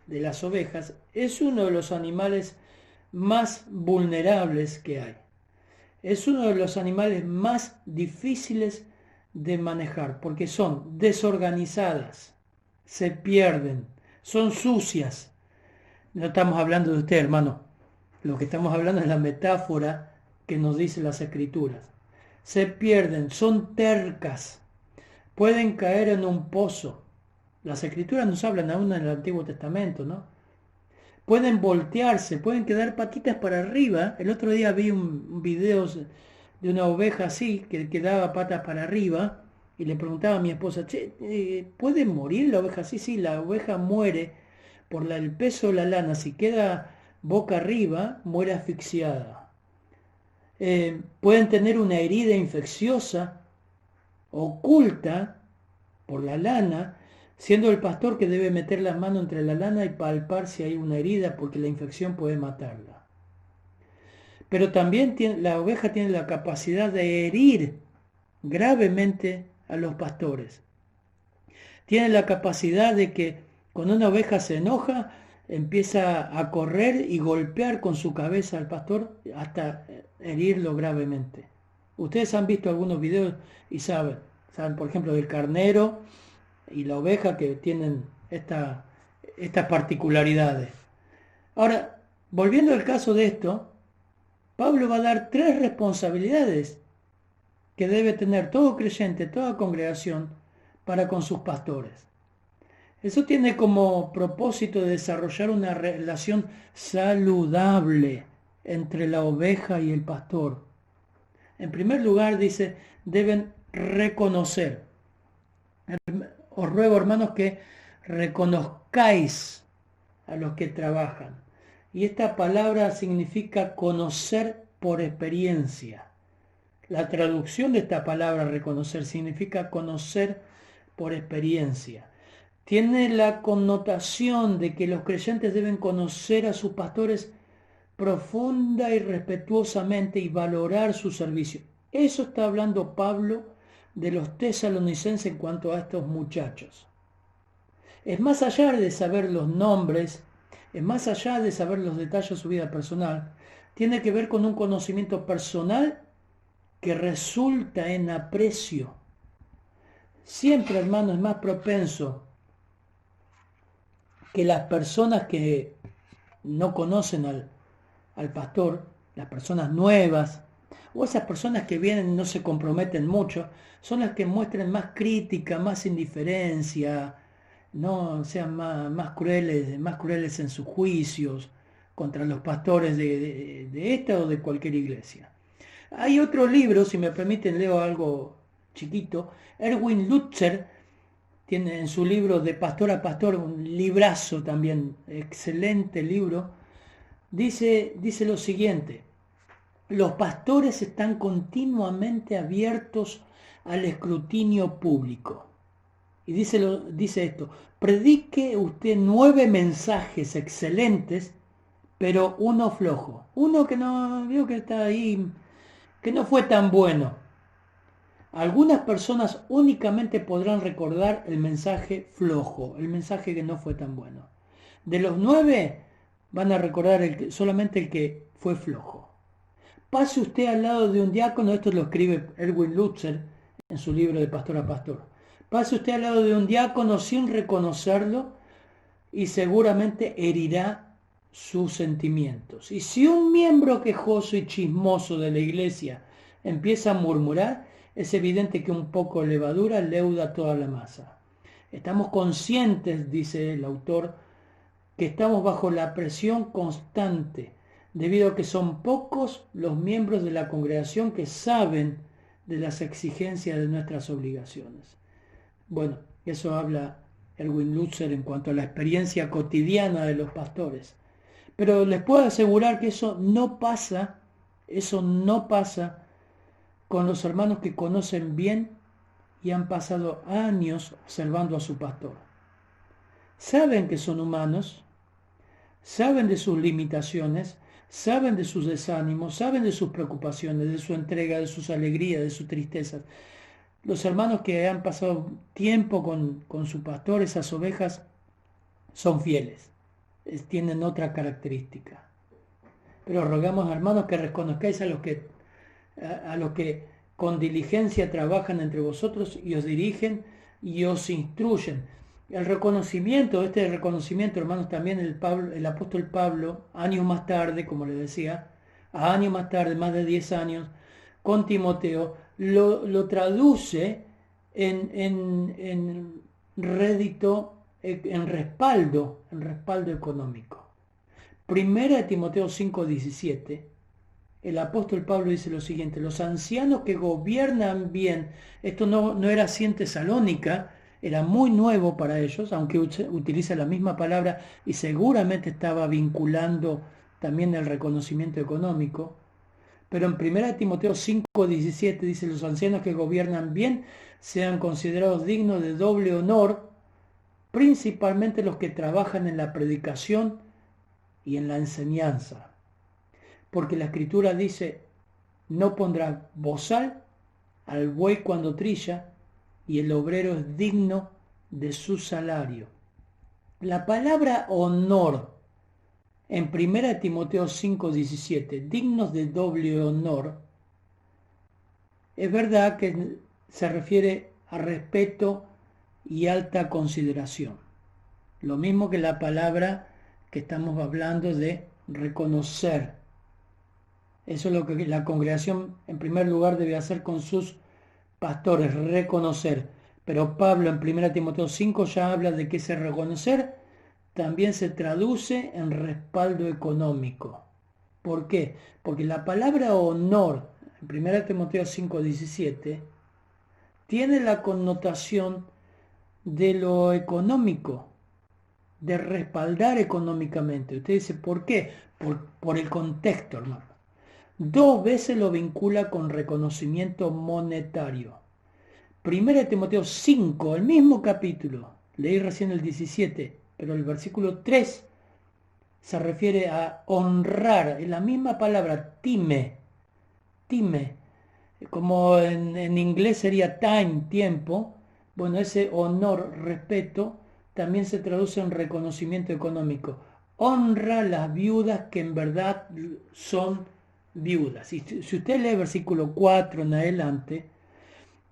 de las ovejas, es uno de los animales más vulnerables que hay. Es uno de los animales más difíciles de manejar porque son desorganizadas, se pierden, son sucias. No estamos hablando de usted, hermano. Lo que estamos hablando es la metáfora que nos dicen las escrituras. Se pierden, son tercas, pueden caer en un pozo. Las escrituras nos hablan aún en el Antiguo Testamento, ¿no? Pueden voltearse, pueden quedar patitas para arriba. El otro día vi un video de una oveja así, que quedaba patas para arriba, y le preguntaba a mi esposa, ¿puede morir la oveja así? Sí, la oveja muere por el peso de la lana. Si queda boca arriba, muere asfixiada. Pueden tener una herida infecciosa oculta por la lana, siendo el pastor que debe meter las manos entre la lana y palpar si hay una herida, porque la infección puede matarla. Pero también la oveja tiene la capacidad de herir gravemente a los pastores. Tiene la capacidad de que cuando una oveja se enoja, empieza a correr y golpear con su cabeza al pastor hasta herirlo gravemente. Ustedes han visto algunos videos y saben, por ejemplo, del carnero y la oveja, que tienen estas particularidades. Ahora, volviendo al caso de esto, Pablo va a dar tres responsabilidades que debe tener todo creyente, toda congregación, para con sus pastores. Eso tiene como propósito de desarrollar una relación saludable entre la oveja y el pastor. En primer lugar, dice, deben reconocer. Os ruego, hermanos, que reconozcáis a los que trabajan. Y esta palabra significa conocer por experiencia. La traducción de esta palabra reconocer significa conocer por experiencia. tiene la connotación de que los creyentes deben conocer a sus pastores profunda y respetuosamente y valorar su servicio. Eso está hablando Pablo de los tesalonicenses en cuanto a estos muchachos. Es más allá de saber los nombres, es más allá de saber los detalles de su vida personal, tiene que ver con un conocimiento personal que resulta en aprecio. Siempre, hermano, es más propenso que las personas que no conocen al pastor, las personas nuevas, o esas personas que vienen y no se comprometen mucho, son las que muestren más crítica, más indiferencia, no sean más crueles en sus juicios contra los pastores de esta o de cualquier iglesia. Hay otro libro, si me permiten, leo algo chiquito. Erwin Lutzer tiene en su libro De Pastor a Pastor, un librazo también, excelente libro. Dice lo siguiente: los pastores están continuamente abiertos al escrutinio público. Y dice esto: predique usted 9 mensajes excelentes, pero uno flojo. Uno que no vio que está ahí, que no fue tan bueno. Algunas personas únicamente podrán recordar el mensaje flojo, el mensaje que no fue tan bueno. De los 9, van a recordar solamente el que fue flojo. Pase usted al lado de un diácono, esto lo escribe Erwin Lutzer en su libro De Pastor a Pastor. Pase usted al lado de un diácono sin reconocerlo y seguramente herirá sus sentimientos. Y si un miembro quejoso y chismoso de la iglesia empieza a murmurar, es evidente que un poco de levadura leuda toda la masa. Estamos conscientes, dice el autor, que estamos bajo la presión constante, debido a que son pocos los miembros de la congregación que saben de las exigencias de nuestras obligaciones. Bueno, eso habla Erwin Lutzer en cuanto a la experiencia cotidiana de los pastores. Pero les puedo asegurar que eso no pasa con los hermanos que conocen bien y han pasado años observando a su pastor. Saben que son humanos, saben de sus limitaciones, saben de sus desánimos, saben de sus preocupaciones, de su entrega, de sus alegrías, de sus tristezas. Los hermanos que han pasado tiempo con su pastor, esas ovejas, son fieles, tienen otra característica. Pero rogamos, hermanos, que reconozcáis a los que con diligencia trabajan entre vosotros y os dirigen y os instruyen. El reconocimiento, hermanos, también el apóstol Pablo, años más tarde, como les decía, años más tarde, más de 10 años, con Timoteo, lo traduce en rédito, en respaldo económico. Primera de Timoteo 5:17, el apóstol Pablo dice lo siguiente: los ancianos que gobiernan bien, esto no era así en Tesalónica, era muy nuevo para ellos, aunque utiliza la misma palabra y seguramente estaba vinculando también el reconocimiento económico. Pero en 1 Timoteo 5:17 dice: los ancianos que gobiernan bien sean considerados dignos de doble honor, principalmente los que trabajan en la predicación y en la enseñanza. Porque la Escritura dice: no pondrá bozal al buey cuando trilla, y el obrero es digno de su salario. La palabra honor en 1 Timoteo 5:17, dignos de doble honor, es verdad que se refiere a respeto y alta consideración. Lo mismo que la palabra que estamos hablando de reconocer. Eso es lo que la congregación en primer lugar debe hacer con sus pastores, reconocer. Pero Pablo en 1 Timoteo 5 ya habla de que ese reconocer también se traduce en respaldo económico. ¿Por qué? Porque la palabra honor en 1 Timoteo 5:17 tiene la connotación de lo económico, de respaldar económicamente. Usted dice, ¿por qué? Por el contexto, hermano. 2 veces lo vincula con reconocimiento monetario. 1 Timoteo 5, el mismo capítulo, Leí recién el 17, pero el versículo 3 se refiere a honrar. Es la misma palabra, time, como en inglés sería time, tiempo. Bueno, ese honor, respeto, también se traduce en reconocimiento económico. Honra las viudas que en verdad son viudas. Y si usted lee el versículo 4 en adelante,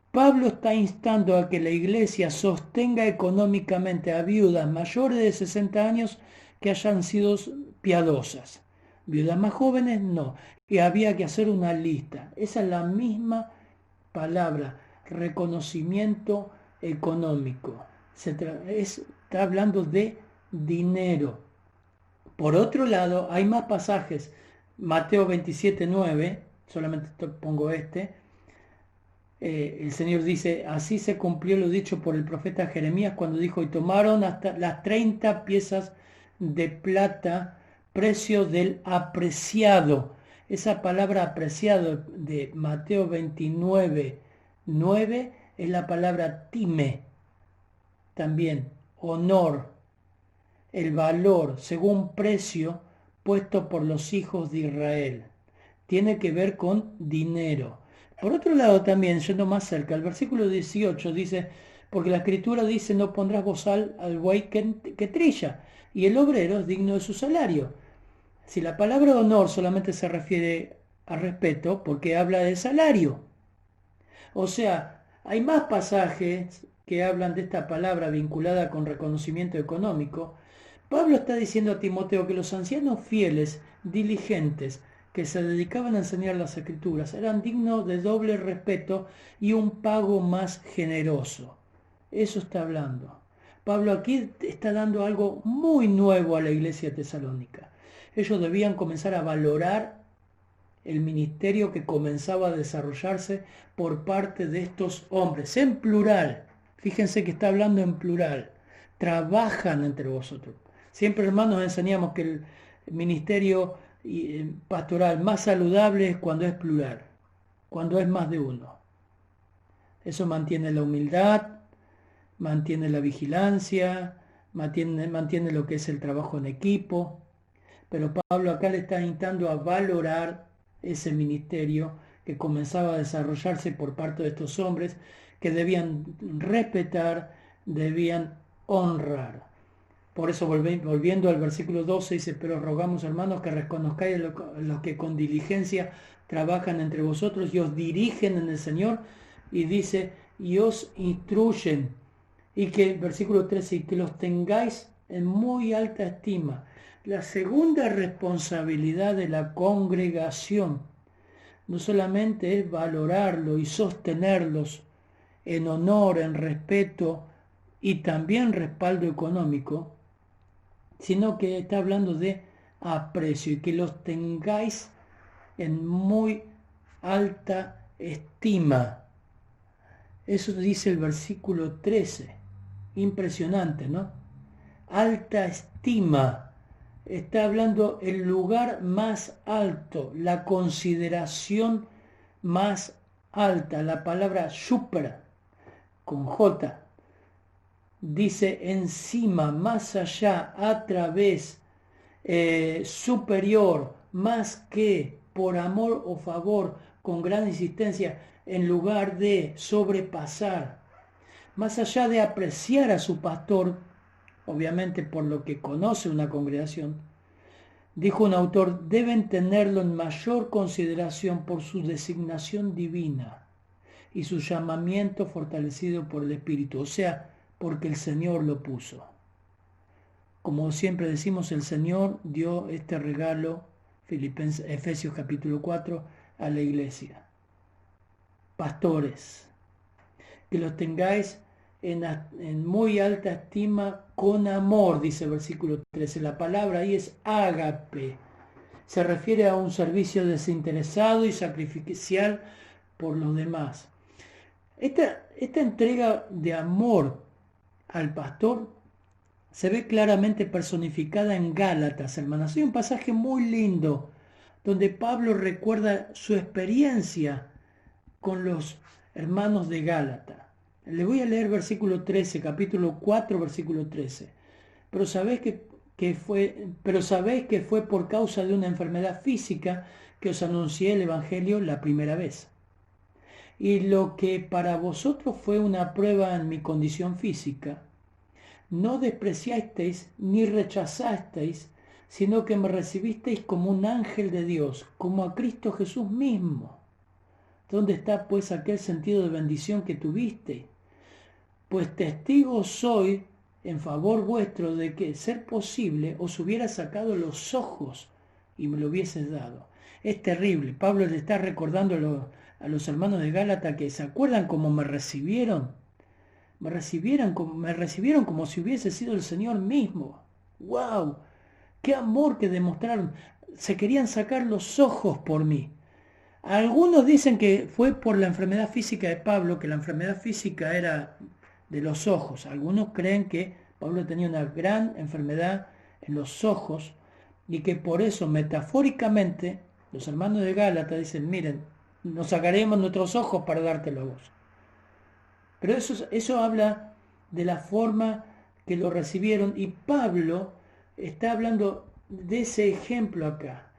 Pablo está instando a que la iglesia sostenga económicamente a viudas mayores de 60 años que hayan sido piadosas. Viudas más jóvenes no. Y había que hacer una lista. Esa es la misma palabra, reconocimiento económico. Está hablando de dinero. Por otro lado, hay más pasajes. Mateo 27:9, solamente pongo este. El Señor dice, así se cumplió lo dicho por el profeta Jeremías cuando dijo, y tomaron hasta las 30 piezas de plata, precio del apreciado. Esa palabra apreciado de Mateo 29:9 es la palabra time, también honor, el valor según precio puesto por los hijos de Israel. Tiene que ver con dinero. Por otro lado también, yendo más cerca, el versículo 18 dice, porque la escritura dice, no pondrás bozal al buey que trilla, y el obrero es digno de su salario. Si la palabra honor solamente se refiere a respeto, porque habla de salario. O sea, hay más pasajes que hablan de esta palabra vinculada con reconocimiento económico. Pablo está diciendo a Timoteo que los ancianos fieles, diligentes, que se dedicaban a enseñar las escrituras, eran dignos de doble respeto y un pago más generoso. Eso está hablando. Pablo aquí está dando algo muy nuevo a la iglesia tesalónica. Ellos debían comenzar a valorar el ministerio que comenzaba a desarrollarse por parte de estos hombres, en plural. Fíjense que está hablando en plural. Trabajan entre vosotros. Siempre, hermanos, enseñamos que el ministerio pastoral más saludable es cuando es plural, cuando es más de uno. Eso mantiene la humildad, mantiene la vigilancia, mantiene lo que es el trabajo en equipo. Pero Pablo acá le está instando a valorar ese ministerio que comenzaba a desarrollarse por parte de estos hombres que debían respetar, debían honrar. Por eso, volviendo al versículo 12, dice, pero rogamos, hermanos, que reconozcáis los que con diligencia trabajan entre vosotros y os dirigen en el Señor, y dice, y os instruyen, y que, versículo 13, y que los tengáis en muy alta estima. La segunda responsabilidad de la congregación no solamente es valorarlo y sostenerlos en honor, en respeto y también respaldo económico, sino que está hablando de aprecio y que los tengáis en muy alta estima. Eso dice el versículo 13. Impresionante, ¿no? Alta estima. Está hablando el lugar más alto, la consideración más alta. La palabra super, con J, dice encima, más allá, a través, superior, más que, por amor o favor, con gran insistencia, en lugar de sobrepasar, más allá de apreciar a su pastor, obviamente por lo que conoce una congregación, dijo un autor, deben tenerlo en mayor consideración por su designación divina y su llamamiento fortalecido por el Espíritu, o sea, porque el Señor lo puso. Como siempre decimos, el Señor dio este regalo, Efesios capítulo 4, a la iglesia. Pastores, que los tengáis en muy alta estima con amor, dice el versículo 13. La palabra ahí es ágape. Se refiere a un servicio desinteresado y sacrificial por los demás. Esta entrega de amor al pastor se ve claramente personificada en Gálatas, hermanas. Hay un pasaje muy lindo donde Pablo recuerda su experiencia con los hermanos de Gálatas. Le voy a leer versículo 13, capítulo 4, versículo 13. Pero sabéis que fue por causa de una enfermedad física que os anuncié el Evangelio la primera vez. Y lo que para vosotros fue una prueba en mi condición física, no despreciasteis ni rechazasteis, sino que me recibisteis como un ángel de Dios, como a Cristo Jesús mismo. ¿Dónde está pues aquel sentido de bendición que tuvisteis? Pues testigo soy en favor vuestro de que, ser posible, os hubiera sacado los ojos y me lo hubieses dado. Es terrible. Pablo le está recordando a los hermanos de Gálata que se acuerdan cómo me recibieron. Me recibieron como si hubiese sido el Señor mismo. ¡Wow! ¡Qué amor que demostraron! Se querían sacar los ojos por mí. Algunos dicen que fue por la enfermedad física de Pablo, que la enfermedad física era de los ojos. Algunos creen que Pablo tenía una gran enfermedad en los ojos y que por eso metafóricamente los hermanos de Gálatas dicen, miren, nos sacaremos nuestros ojos para dártelo a vos. Pero eso habla de la forma que lo recibieron y Pablo está hablando de ese ejemplo acá.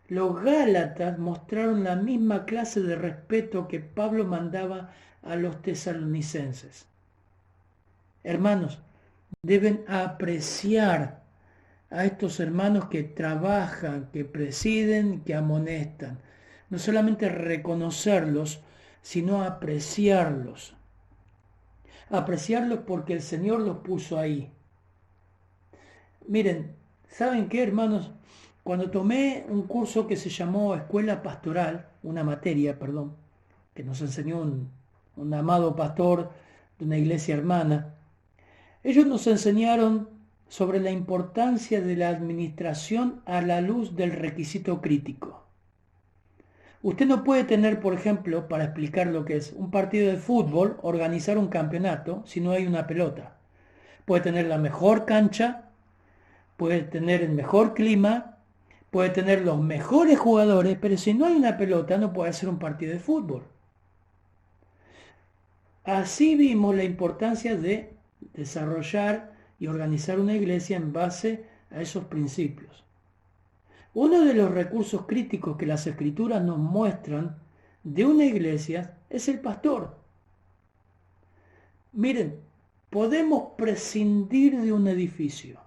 Los Gálatas mostraron la misma clase de respeto que Pablo mandaba a los tesalonicenses. Hermanos, deben apreciar a estos hermanos que trabajan, que presiden, que amonestan. No solamente reconocerlos, sino apreciarlos. Apreciarlos porque el Señor los puso ahí. Miren, ¿saben qué, hermanos? Cuando tomé un curso que se llamó Escuela Pastoral, una materia, perdón, que nos enseñó un amado pastor de una iglesia hermana, ellos nos enseñaron sobre la importancia de la administración a la luz del requisito crítico. Usted no puede tener, por ejemplo, para explicar lo que es un partido de fútbol, organizar un campeonato si no hay una pelota. Puede tener la mejor cancha, puede tener el mejor clima, puede tener los mejores jugadores, pero si no hay una pelota no puede hacer un partido de fútbol. Así vimos la importancia de desarrollar y organizar una iglesia en base a esos principios. Uno de los recursos críticos que las Escrituras nos muestran de una iglesia es el pastor. Miren, podemos prescindir de un edificio,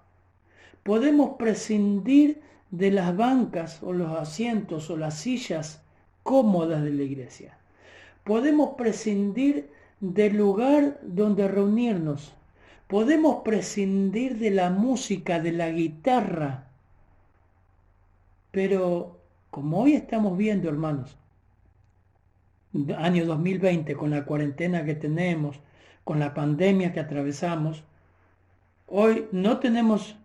podemos prescindir de las bancas o los asientos o las sillas cómodas de la iglesia, podemos prescindir del lugar donde reunirnos, podemos prescindir de la música, de la guitarra, pero como hoy estamos viendo, hermanos, año 2020, con la cuarentena que tenemos, con la pandemia que atravesamos, hoy no tenemos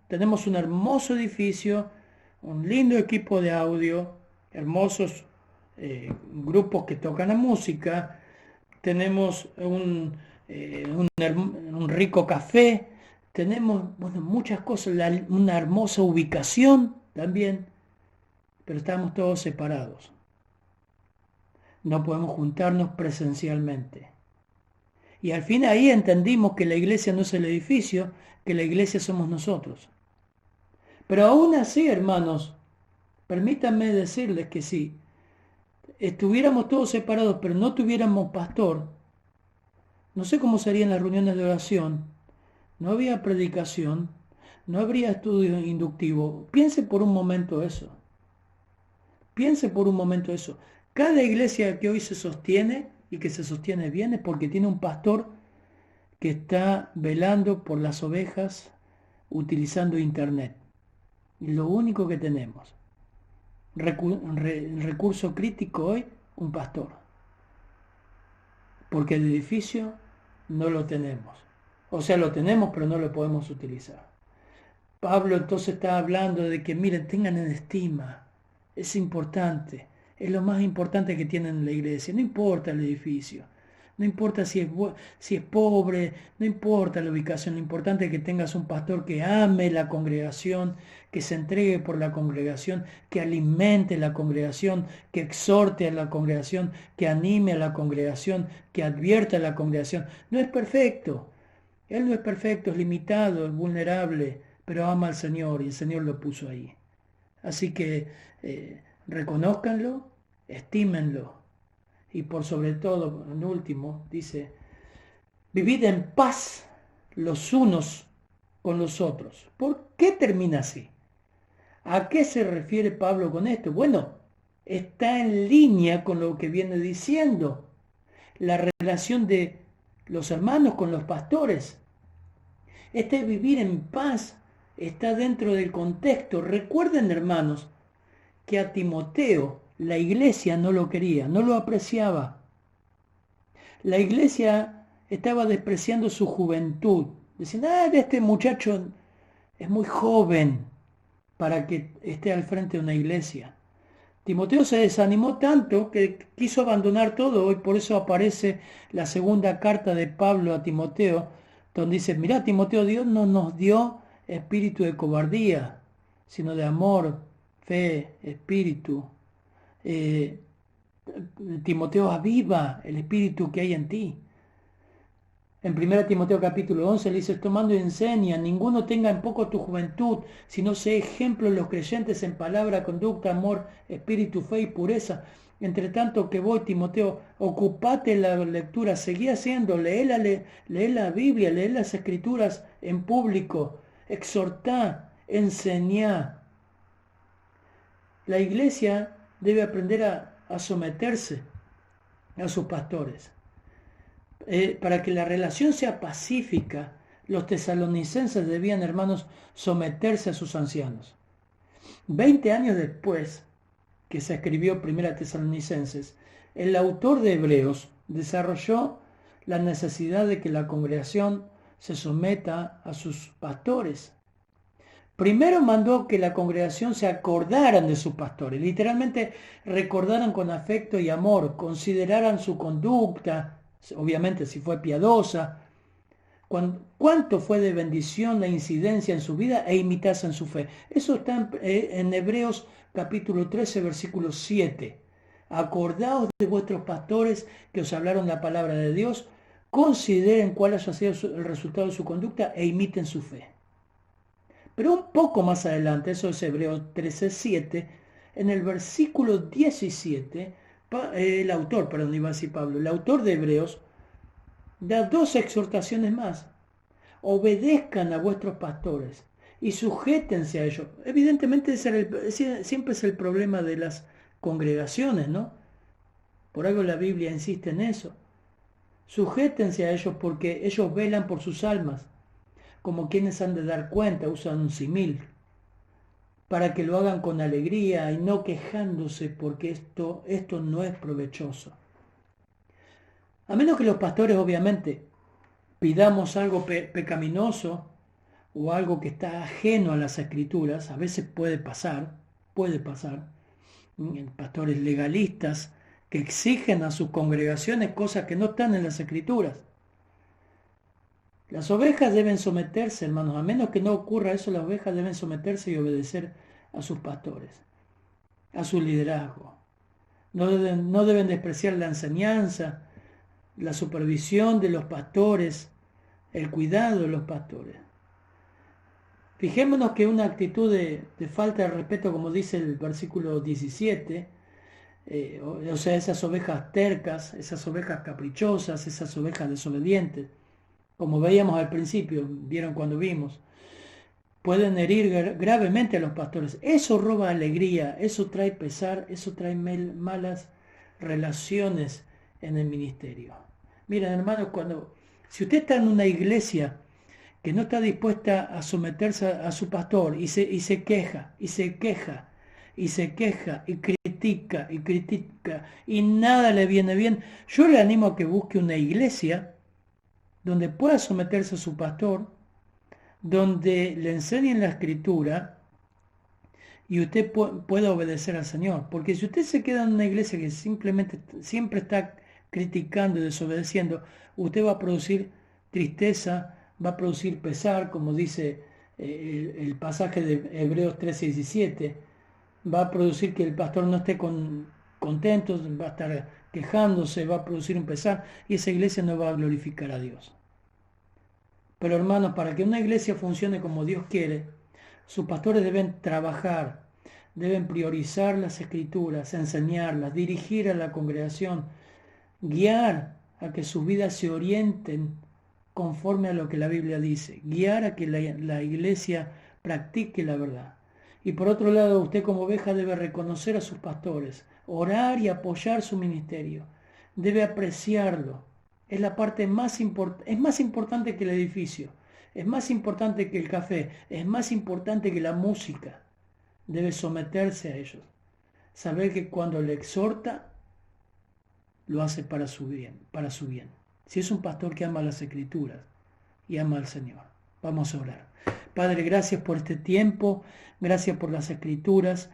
un hermoso edificio, un lindo equipo de audio, hermosos grupos que tocan la música, tenemos un rico café, tenemos muchas cosas, una hermosa ubicación también, pero estamos todos separados. No podemos juntarnos presencialmente. Y al fin ahí entendimos que la iglesia no es el edificio, que la iglesia somos nosotros. Pero aún así, hermanos, permítanme decirles que si estuviéramos todos separados, pero no tuviéramos pastor, no sé cómo serían las reuniones de oración, no habría predicación, no habría estudio inductivo. Piense por un momento eso. Piense por un momento eso. Cada iglesia que hoy se sostiene y que se sostiene bien es porque tiene un pastor que está velando por las ovejas utilizando internet. Y lo único que tenemos. Recurso crítico hoy, un pastor. Porque el edificio no lo tenemos. O sea, lo tenemos, pero no lo podemos utilizar. Pablo entonces está hablando de que, miren, tengan en estima. Es importante. Es lo más importante que tienen en la iglesia. No importa el edificio. No importa si es pobre, no importa la ubicación, lo importante es que tengas un pastor que ame la congregación, que se entregue por la congregación, que alimente la congregación, que exhorte a la congregación, que anime a la congregación, que advierta a la congregación. No es perfecto, él no es perfecto, es limitado, es vulnerable, pero ama al Señor y el Señor lo puso ahí. Así que reconózcanlo, estímenlo y por sobre todo, en último, dice, vivid en paz los unos con los otros. ¿Por qué termina así? ¿A qué se refiere Pablo con esto? Bueno, está en línea con lo que viene diciendo, la relación de los hermanos con los pastores. Este vivir en paz está dentro del contexto. Recuerden, hermanos, que a Timoteo la iglesia no lo quería, no lo apreciaba. La iglesia estaba despreciando su juventud. Decían, este muchacho es muy joven para que esté al frente de una iglesia. Timoteo se desanimó tanto que quiso abandonar todo y por eso aparece la segunda carta de Pablo a Timoteo, donde dice, mirá Timoteo, Dios no nos dio espíritu de cobardía, sino de amor, fe, espíritu. Eh, Timoteo, aviva el espíritu que hay en ti. En 1 Timoteo capítulo 11 le dice, tomando y enseña, ninguno tenga en poco tu juventud, sino sé ejemplo en los creyentes en palabra, conducta, amor, espíritu, fe y pureza. Entre tanto que voy, Timoteo, ocupate la lectura, seguí haciendo, lee la Biblia, lee las escrituras en público, exhortá, enseñá. La iglesia debe aprender a someterse a sus pastores. Para que la relación sea pacífica, los tesalonicenses debían, hermanos, someterse a sus ancianos. 20 años después que se escribió Primera Tesalonicenses, el autor de Hebreos desarrolló la necesidad de que la congregación se someta a sus pastores. Primero mandó que la congregación se acordaran de sus pastores, literalmente recordaran con afecto y amor, consideraran su conducta, obviamente si fue piadosa, cuánto fue de bendición la incidencia en su vida e imitasen su fe. Eso está en Hebreos capítulo 13, versículo 7. Acordaos de vuestros pastores que os hablaron la palabra de Dios, consideren cuál haya sido el resultado de su conducta e imiten su fe. Pero un poco más adelante, eso es Hebreos 13, 7, en el versículo 17, el autor de Hebreos, da dos exhortaciones más. Obedezcan a vuestros pastores y sujétense a ellos. Evidentemente siempre es el problema de las congregaciones, ¿no? Por algo la Biblia insiste en eso. Sujétense a ellos porque ellos velan por sus almas, como quienes han de dar cuenta, usan un simil, para que lo hagan con alegría y no quejándose porque esto no es provechoso. A menos que los pastores, obviamente, pidamos algo pecaminoso o algo que está ajeno a las escrituras, a veces puede pasar, pastores legalistas que exigen a sus congregaciones cosas que no están en las escrituras. Las ovejas deben someterse, hermanos, a menos que no ocurra eso, las ovejas deben someterse y obedecer a sus pastores, a su liderazgo. No deben despreciar la enseñanza, la supervisión de los pastores, el cuidado de los pastores. Fijémonos que una actitud de falta de respeto, como dice el versículo 17, o sea, esas ovejas tercas, esas ovejas caprichosas, esas ovejas desobedientes, como veíamos al principio, vieron cuando vimos, pueden herir gravemente a los pastores. Eso roba alegría, eso trae pesar, eso trae malas relaciones en el ministerio. Miren, hermanos, si usted está en una iglesia que no está dispuesta a someterse a su pastor y se queja, y critica, y nada le viene bien, yo le animo a que busque una iglesia donde pueda someterse a su pastor, donde le enseñen la escritura y usted pueda obedecer al Señor. Porque si usted se queda en una iglesia que simplemente siempre está criticando y desobedeciendo, usted va a producir tristeza, va a producir pesar, como dice el pasaje de Hebreos 13:17, va a producir que el pastor no esté contento, va a estar quejándose, va a producir un pesar y esa iglesia no va a glorificar a Dios. Pero hermanos, para que una iglesia funcione como Dios quiere, sus pastores deben trabajar, deben priorizar las escrituras, enseñarlas, dirigir a la congregación, guiar a que sus vidas se orienten conforme a lo que la Biblia dice, guiar a que la iglesia practique la verdad. Y por otro lado, usted como oveja debe reconocer a sus pastores, orar y apoyar su ministerio, debe apreciarlo. Es la parte más importante, es más importante que el edificio, es más importante que el café, es más importante que la música. Debe someterse a ellos, saber que cuando le exhorta, lo hace para su bien, para su bien. Si es un pastor que ama las Escrituras y ama al Señor. Vamos a orar. Padre, gracias por este tiempo, gracias por las Escrituras,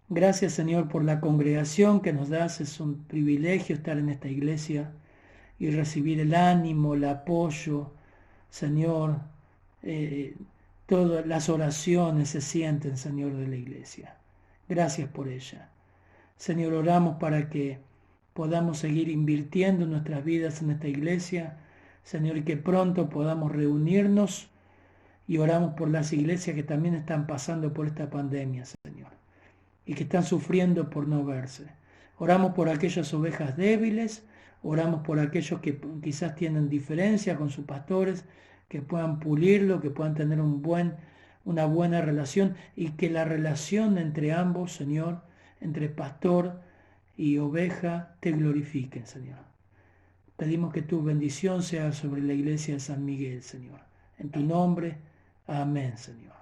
gracias Señor por la congregación que nos das. Es un privilegio estar en esta iglesia y recibir el ánimo, el apoyo, Señor. Todas las oraciones se sienten, Señor, de la iglesia. Gracias por ella. Señor, oramos para que podamos seguir invirtiendo nuestras vidas en esta iglesia, Señor, y que pronto podamos reunirnos, y oramos por las iglesias que también están pasando por esta pandemia, Señor, y que están sufriendo por no verse. Oramos por aquellas ovejas débiles, oramos por aquellos que quizás tienen diferencia con sus pastores, que puedan pulirlo, que puedan tener una buena relación, y que la relación entre ambos, Señor, entre pastor y oveja, te glorifiquen, Señor. Pedimos que tu bendición sea sobre la iglesia de San Miguel, Señor. En tu nombre, amén, Señor.